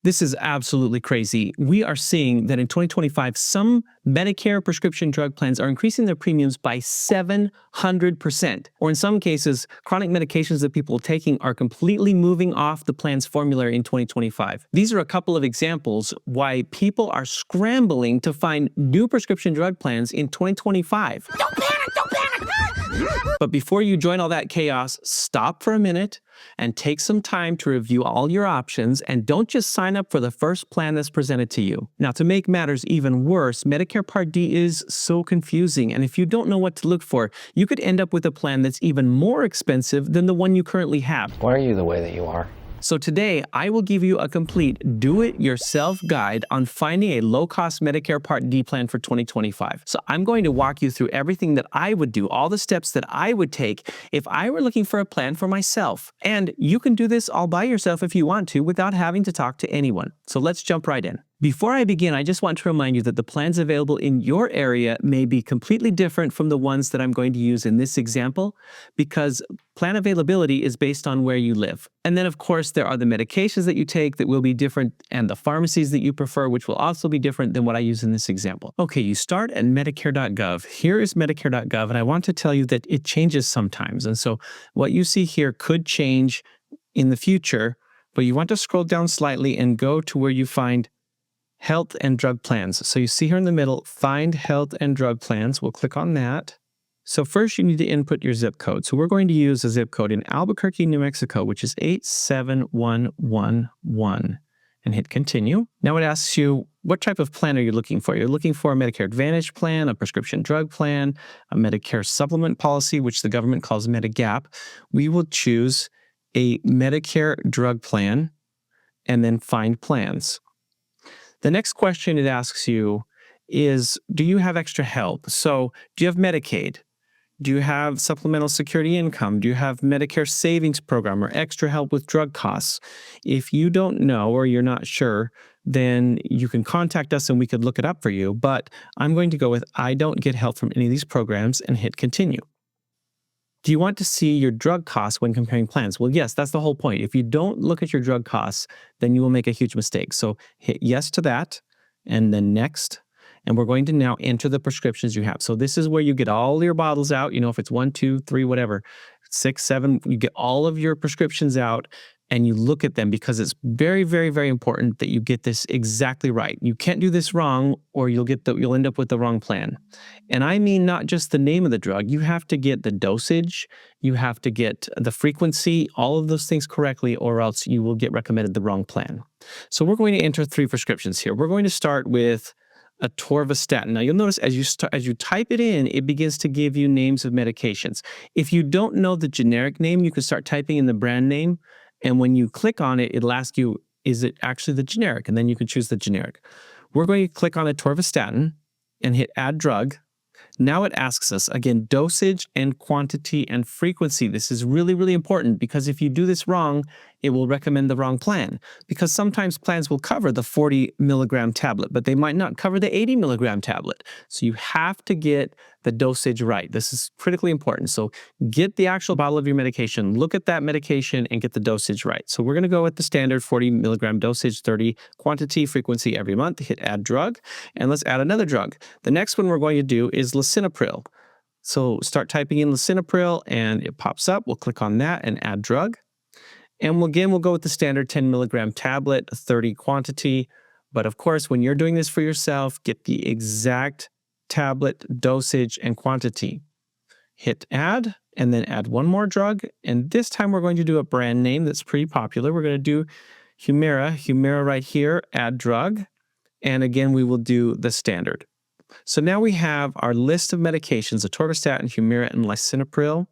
This is absolutely crazy. We are seeing that in 2025, some Medicare prescription drug plans are increasing their premiums by 700%. Or in some cases, chronic medications that people are taking are completely moving off the plan's formulary in 2025. These are a couple of examples why people are scrambling to find new prescription drug plans in 2025. Don't panic! Don't panic! But before you join all that chaos, stop for a minute and take some time to review all your options, and don't just sign up for the first plan that's presented to you. Now, to make matters even worse, Medicare Part D is so confusing, and if you don't know what to look for, you could end up with a plan that's even more expensive than the one you currently have. Why are you the way that you are? So today, I will give you a complete do-it-yourself guide on finding a low-cost Medicare Part D plan for 2025. So I'm going to walk you through everything that I would do, all the steps that I would take if I were looking for a plan for myself. And you can do this all by yourself if you want to without having to talk to anyone. So let's jump right in. Before I begin, I just want to remind you that the plans available in your area may be completely different from the ones that I'm going to use in this example, because plan availability is based on where you live. And then, of course, there are the medications that you take that will be different, and the pharmacies that you prefer, which will also be different than what I use in this example. Okay, you start at Medicare.gov. Here is Medicare.gov, and I want to tell you that it changes sometimes. And so what you see here could change in the future, but you want to scroll down slightly and go to where you find Health and Drug Plans. So you see here in the middle, Find Health and Drug Plans. We'll click on that. So first you need to input your zip code. So we're going to use a zip code in Albuquerque, New Mexico, which is 87111, and hit continue. Now it asks you, what type of plan are you looking for? You're looking for a Medicare Advantage plan, a prescription drug plan, a Medicare supplement policy, which the government calls Medigap. We will choose a Medicare drug plan and then find plans. The next question it asks you is, do you have extra help? So do you have Medicaid? Do you have supplemental security income? Do you have Medicare savings program or extra help with drug costs? If you don't know or you're not sure, then you can contact us and we could look it up for you. But I'm going to go with I don't get help from any of these programs and hit continue. Do you want to see your drug costs when comparing plans? Well, yes, that's the whole point. If you don't look at your drug costs, then you will make a huge mistake. So hit yes to that, and then next. And we're going to now enter the prescriptions you have. So this is where you get all your bottles out. You know, if it's 1, 2, 3, whatever, 6, 7, you get all of your prescriptions out and you look at them, because it's very, very, very important that you get this exactly right. You can't do this wrong, or you'll end up with the wrong plan. And I mean not just the name of the drug. You have to get the dosage, you have to get the frequency, all of those things correctly, or else you will get recommended the wrong plan. So we're going to enter 3 prescriptions here. We're going to start with atorvastatin. Now you'll notice as you type it in, it begins to give you names of medications. If you don't know the generic name, you can start typing in the brand name. And when you click on it, it'll ask you, is it actually the generic? And then you can choose the generic. We're going to click on atorvastatin and hit add drug. Now it asks us, again, dosage and quantity and frequency. This is really, really important, because if you do this wrong, it will recommend the wrong plan. Because sometimes plans will cover the 40 milligram tablet, but they might not cover the 80 milligram tablet. So you have to get the dosage right. This is critically important. So get the actual bottle of your medication, look at that medication, and get the dosage right. So we're going to go with the standard 40 milligram dosage, 30 quantity, frequency every month. Hit add drug, and let's add another drug. The next one we're going to do is lisinopril. So start typing in lisinopril, and it pops up. We'll click on that and add drug. And we'll go with the standard 10 milligram tablet, 30 quantity. But of course, when you're doing this for yourself, get the exact tablet dosage and quantity. Hit add, and then add one more drug. And this time we're going to do a brand name that's pretty popular. We're going to do Humira right here, add drug. And again, we will do the standard. So now we have our list of medications, atorvastatin, Humira, and lisinopril.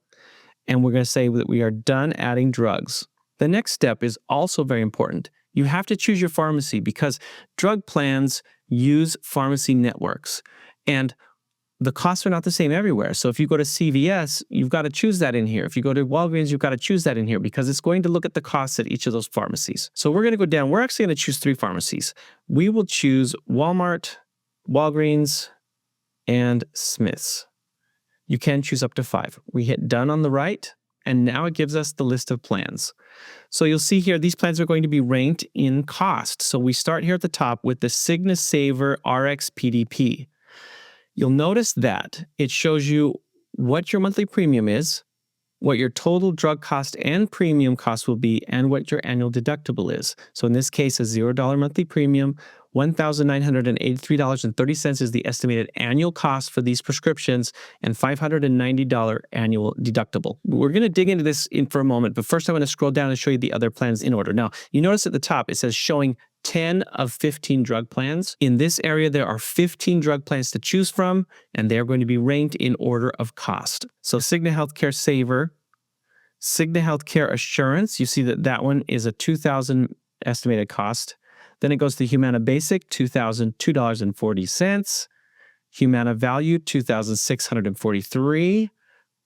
And we're going to say that we are done adding drugs. The next step is also very important. You have to choose your pharmacy, because drug plans use pharmacy networks, and the costs are not the same everywhere. So if you go to CVS, you've got to choose that in here. If you go to Walgreens, you've got to choose that in here, because it's going to look at the costs at each of those pharmacies. So we're going to go down. We're actually going to choose 3 pharmacies. We will choose Walmart, Walgreens, and Smith's. You can choose up to 5. We hit done on the right, And now it gives us the list of plans. So you'll see here, these plans are going to be ranked in cost. So we start here at the top with the Cigna Saver RX PDP. You'll notice that it shows you what your monthly premium is, what your total drug cost and premium cost will be, and what your annual deductible is. So in this case, a $0 monthly premium, $1,983.30 is the estimated annual cost for these prescriptions, and $590 annual deductible. We're going to dig into this for a moment, but first I want to scroll down and show you the other plans in order. Now, you notice at the top, it says showing 10 of 15 drug plans. In this area, there are 15 drug plans to choose from, and they're going to be ranked in order of cost. So Cigna Healthcare Saver, Cigna Healthcare Assurance, you see that that one is a $2,000 estimated cost. Then it goes to Humana Basic, $2,002.40. Humana Value, $2,643.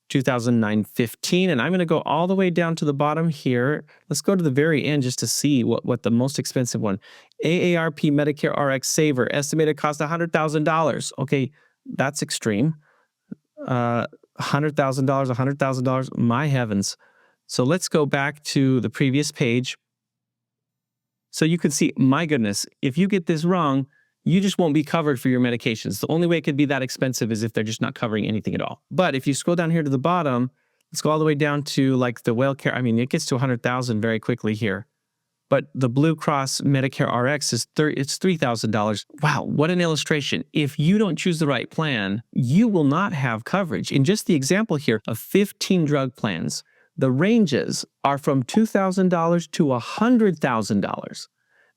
$2,915, and I'm going to go all the way down to the bottom here. Let's go to the very end just to see what the most expensive one. AARP Medicare RX Saver, estimated cost $100,000. Okay, that's extreme. $100,000, my heavens. So let's go back to the previous page. So you can see, my goodness, if you get this wrong, you just won't be covered for your medications. The only way it could be that expensive is if they're just not covering anything at all. But if you scroll down here to the bottom, let's go all the way down to like the WellCare. I mean, it gets to 100,000 very quickly here. But the Blue Cross Medicare RX is it's $3,000. Wow, what an illustration. If you don't choose the right plan, you will not have coverage. In just the example here of 15 drug plans, the ranges are from $2,000 to $100,000.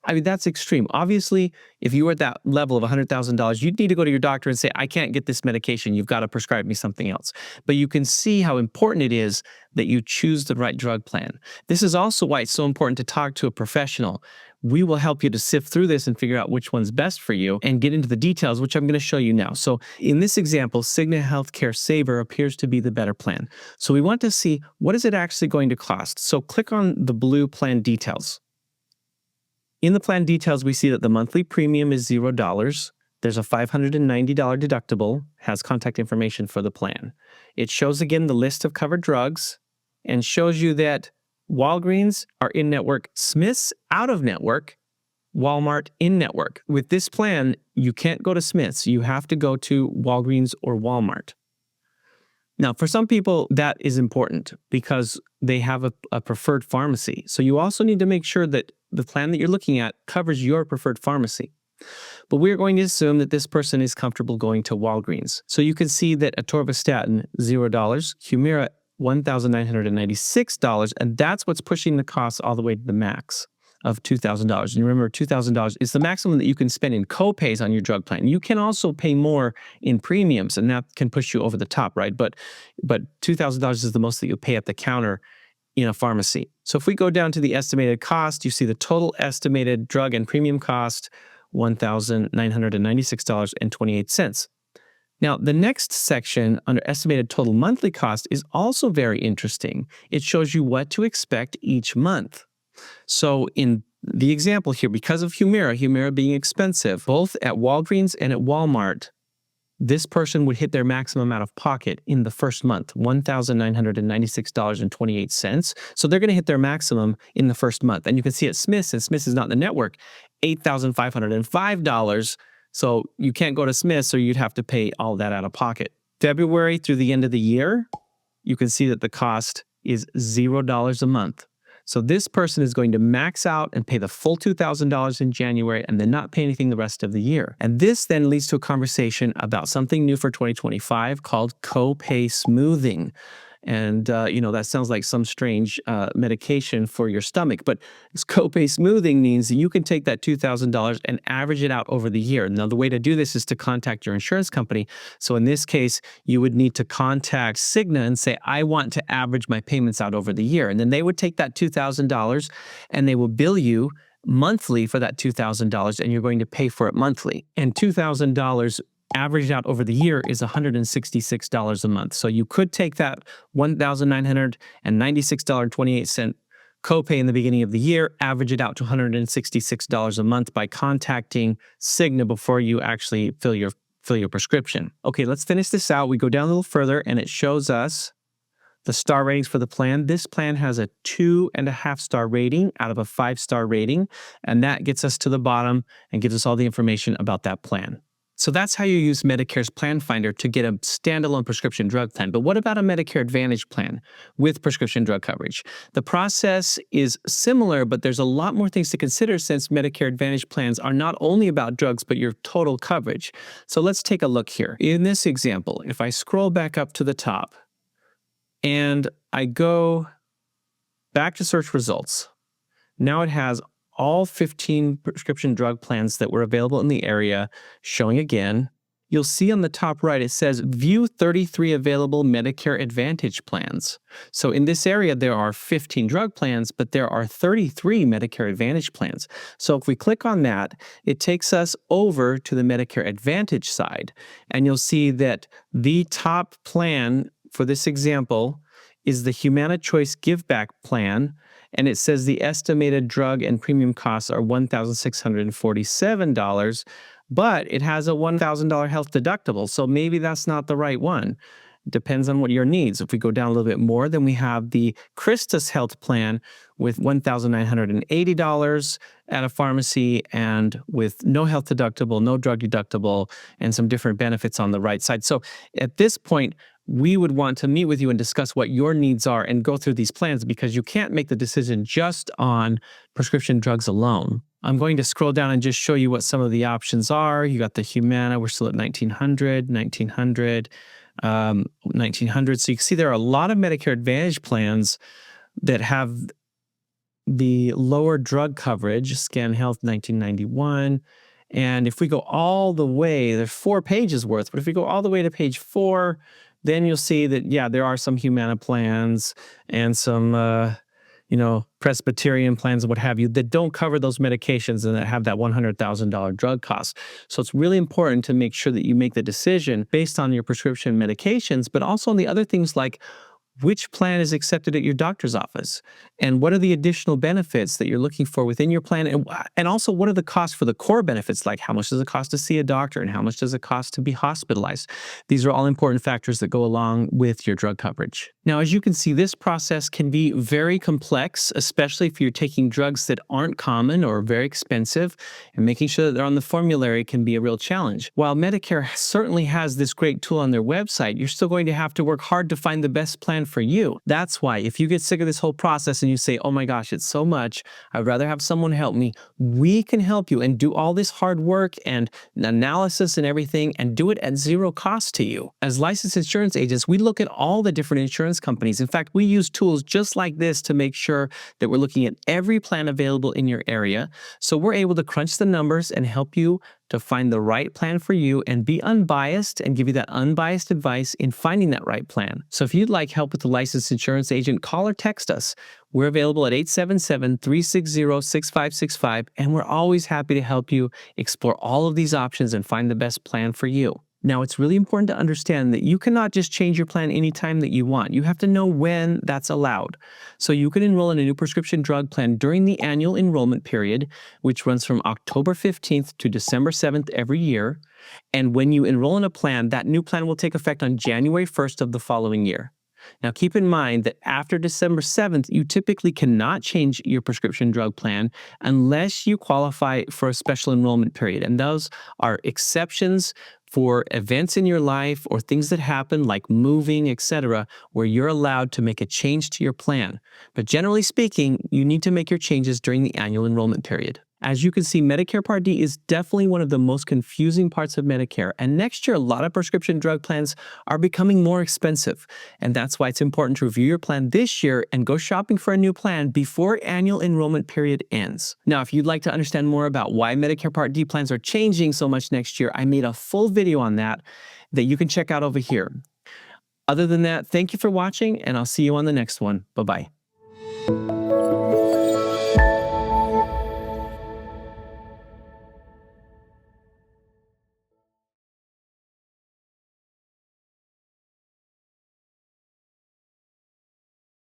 I mean, that's extreme. Obviously, if you were at that level of $100,000, you'd need to go to your doctor and say, I can't get this medication. You've got to prescribe me something else. But you can see how important it is that you choose the right drug plan. This is also why it's so important to talk to a professional. We will help you to sift through this and figure out which one's best for you and get into the details, which I'm going to show you now. So in this example, Cigna Healthcare Saver appears to be the better plan. So we want to see, what is it actually going to cost? So click on the blue plan details. In the plan details, we see that the monthly premium is $0. There's a $590 deductible, has contact information for the plan. It shows again the list of covered drugs and shows you that Walgreens are in-network, Smith's out-of-network, Walmart in-network. With this plan, you can't go to Smith's. You have to go to Walgreens or Walmart. Now, for some people, that is important because they have a preferred pharmacy. So you also need to make sure that the plan that you're looking at covers your preferred pharmacy. But we're going to assume that this person is comfortable going to Walgreens. So you can see that atorvastatin, $0, Humira, $1,996, and that's what's pushing the cost all the way to the max of $2,000. And remember, $2,000 is the maximum that you can spend in co-pays on your drug plan. You can also pay more in premiums, and that can push you over the top, right? But $2,000 is the most that you pay at the counter in a pharmacy. So if we go down to the estimated cost, you see the total estimated drug and premium cost, $1,996.28. Now, the next section under estimated total monthly cost is also very interesting. It shows you what to expect each month. So in the example here, because of Humira being expensive, both at Walgreens and at Walmart, this person would hit their maximum out of pocket in the first month, $1,996.28. So they're going to hit their maximum in the first month. And you can see at Smith's, and Smith's is not in the network, $8,505. So you can't go to Smith's, or you'd have to pay all that out of pocket. February through the end of the year, you can see that the cost is $0 a month. So this person is going to max out and pay the full $2,000 in January and then not pay anything the rest of the year. And this then leads to a conversation about something new for 2025 called copay smoothing. And, that sounds like some strange medication for your stomach. But copay smoothing means that you can take that $2,000 and average it out over the year. Now, the way to do this is to contact your insurance company. So in this case, you would need to contact Cigna and say, I want to average my payments out over the year. And then they would take that $2,000 and they will bill you monthly for that $2,000, and you're going to pay for it monthly. And $2,000 averaged out over the year is $166 a month. So you could take that $1,996.28 copay in the beginning of the year, average it out to $166 a month by contacting Cigna before you actually fill your prescription. Okay, let's finish this out. We go down a little further, and it shows us the star ratings for the plan. This plan has a 2.5-star rating out of a 5-star rating, and that gets us to the bottom and gives us all the information about that plan. So that's how you use Medicare's Plan Finder to get a standalone prescription drug plan. But what about a Medicare Advantage plan with prescription drug coverage? The process is similar, but there's a lot more things to consider since Medicare Advantage plans are not only about drugs, but your total coverage. So let's take a look here. In this example, if I scroll back up to the top and I go back to search results, now it has all 15 prescription drug plans that were available in the area showing again. You'll see on the top right, it says view 33 available Medicare Advantage plans. So in this area, there are 15 drug plans, but there are 33 Medicare Advantage plans. So if we click on that, it takes us over to the Medicare Advantage side. And you'll see that the top plan for this example is the Humana Choice Give Back plan. And it says the estimated drug and premium costs are $1,647, but it has a $1,000 health deductible. So maybe that's not the right one. Depends on what your needs. If we go down a little bit more, then we have the Christus Health Plan with $1,980 at a pharmacy and with no health deductible, no drug deductible, and some different benefits on the right side. So at this point, we would want to meet with you and discuss what your needs are and go through these plans because you can't make the decision just on prescription drugs alone. I'm going to scroll down and just show you what some of the options are. You got the Humana, we're still at 1900, 1900, 1900. So you can see there are a lot of Medicare Advantage plans that have the lower drug coverage, Scan Health 1991. And if we go all the way, there's 4 pages worth, but if we go all the way to page 4, then you'll see that, yeah, there are some Humana plans and some, Presbyterian plans and what have you that don't cover those medications and that have that $100,000 drug cost. So it's really important to make sure that you make the decision based on your prescription medications, but also on the other things like which plan is accepted at your doctor's office and what are the additional benefits that you're looking for within your plan, and also what are the costs for the core benefits, like how much does it cost to see a doctor and how much does it cost to be hospitalized. These are all important factors that go along with your drug coverage. Now, as you can see, this process can be very complex, especially if you're taking drugs that aren't common or very expensive, and making sure that they're on the formulary can be a real challenge. While Medicare certainly has this great tool on their website, you're still going to have to work hard to find the best plan for you. That's why if you get sick of this whole process and you say, oh my gosh, it's so much, I'd rather have someone help me, we can help you and do all this hard work and analysis and everything and do it at zero cost to you. As licensed insurance agents, we look at all the different insurance companies. In fact, we use tools just like this to make sure that we're looking at every plan available in your area. So we're able to crunch the numbers and help you to find the right plan for you and be unbiased and give you that unbiased advice in finding that right plan. So if you'd like help with the licensed insurance agent, call or text us. We're available at 877-360-6565, and we're always happy to help you explore all of these options and find the best plan for you. Now, it's really important to understand that you cannot just change your plan anytime that you want. You have to know when that's allowed. So you can enroll in a new prescription drug plan during the annual enrollment period, which runs from October 15th to December 7th every year. And when you enroll in a plan, that new plan will take effect on January 1st of the following year. Now, keep in mind that after December 7th, you typically cannot change your prescription drug plan unless you qualify for a special enrollment period. And those are exceptions for events in your life or things that happen like moving, etc., where you're allowed to make a change to your plan. But generally speaking, you need to make your changes during the annual enrollment period. As you can see, Medicare Part D is definitely one of the most confusing parts of Medicare. And next year, a lot of prescription drug plans are becoming more expensive. And that's why it's important to review your plan this year and go shopping for a new plan before annual enrollment period ends. Now, if you'd like to understand more about why Medicare Part D plans are changing so much next year, I made a full video on that you can check out over here. Other than that, thank you for watching, and I'll see you on the next one. Bye-bye.